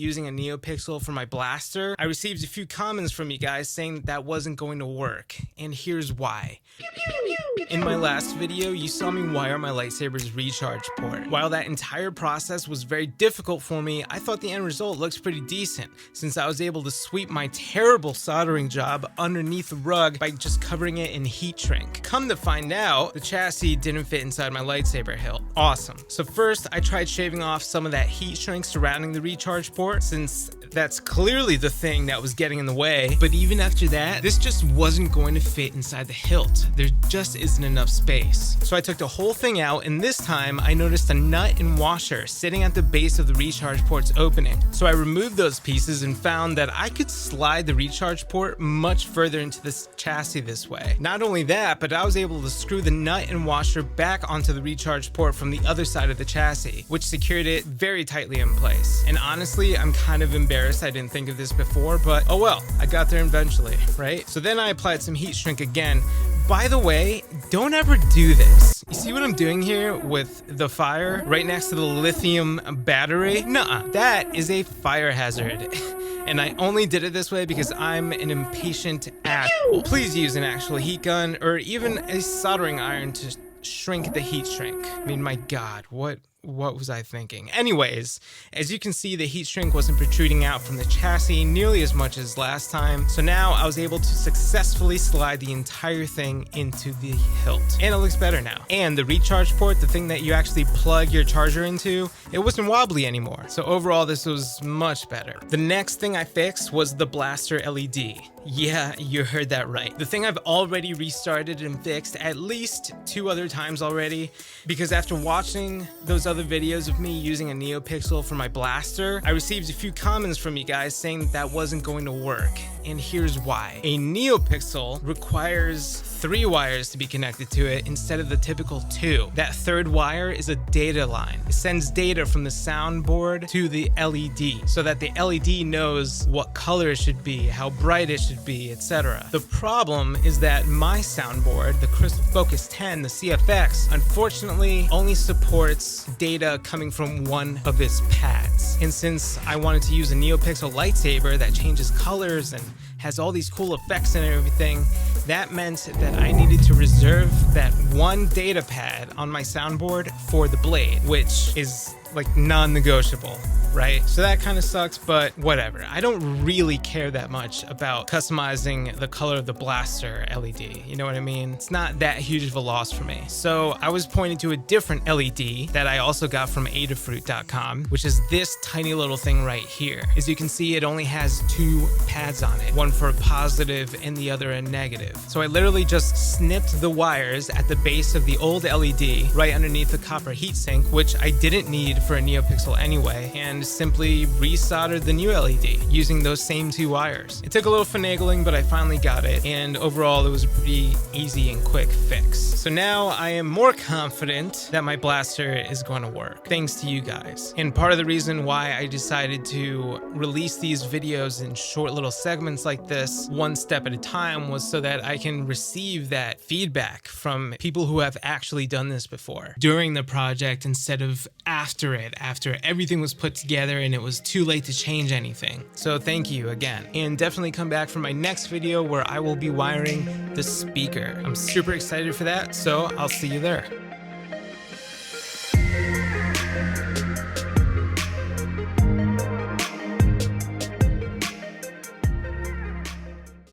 using a NeoPixel for my blaster, I received a few comments from you guys saying that that wasn't going to work, and here's why. In my last video, you saw me wire my lightsaber's recharge port. While that entire process was very difficult for me, I thought the end result looks pretty decent, since I was able to sweep my terrible soldering job underneath the rug by just covering it in heat shrink. Come to find out, the chassis didn't fit inside my lightsaber hilt. Awesome. So first, I tried shaving off some of that heat shrink surrounding the recharge port, since that's clearly the thing that was getting in the way. But even after that, this just wasn't going to fit inside the hilt. There just isn't enough space. So I took the whole thing out, and this time I noticed a nut and washer sitting at the base of the recharge port's opening. So I removed those pieces and found that I could slide the recharge port much further into this chassis this way. Not only that, but I was able to screw the nut and washer back onto the recharge port from the other side of the chassis, which secured it very tightly in place. And honestly, I'm kind of embarrassed I didn't think of this before, but oh well, I got there eventually, right? So then I applied some heat shrink again. By the way, don't ever do this. You see what I'm doing here with the fire right next to the lithium battery? Nuh-uh, that is a fire hazard. And I only did it this way because I'm an impatient asshole. Please use an actual heat gun or even a soldering iron to shrink the heat shrink. I mean, my God, what was I thinking? Anyways, as you can see, the heat shrink wasn't protruding out from the chassis nearly as much as last time. So now I was able to successfully slide the entire thing into the hilt. And it looks better now. And the recharge port, the thing that you actually plug your charger into, it wasn't wobbly anymore. So overall, this was much better. The next thing I fixed was the blaster LED. Yeah, you heard that right. The thing I've already restarted and fixed at least 2 other times already, because after watching those other videos of me using a NeoPixel for my blaster, I received a few comments from you guys saying that that wasn't going to work, and here's why. A NeoPixel requires 3 wires to be connected to it instead of the typical 2. That third wire is a data line. It sends data from the soundboard to the LED so that the LED knows what color it should be, how bright it should be, etc. The problem is that my soundboard, the Crystal Focus 10, the CFX, unfortunately only supports data coming from one of its pads. And since I wanted to use a NeoPixel lightsaber that changes colors and has all these cool effects and everything, that meant that I needed to reserve that one data pad on my soundboard for the blade, which is like non-negotiable, right? So that kind of sucks, but whatever. I don't really care that much about customizing the color of the blaster LED, you know what I mean? It's not that huge of a loss for me. So I was pointed to a different LED that I also got from adafruit.com, which is this tiny little thing right here. As you can see, it only has 2 pads on it, one for a positive and the other a negative. So I literally just snipped the wires at the base of the old LED right underneath the copper heatsink, which I didn't need for a NeoPixel anyway, and simply resoldered the new LED using those same 2 wires. It took a little finagling, but I finally got it, and overall it was a pretty easy and quick fix. So now I am more confident that my blaster is going to work, thanks to you guys. And part of the reason why I decided to release these videos in short little segments like this, one step at a time, was so that I can receive that feedback from people who have actually done this before during the project instead of after everything was put together and it was too late to change anything. So thank you again, and definitely come back for my next video where I will be wiring the speaker. I'm super excited for that, so I'll see you there.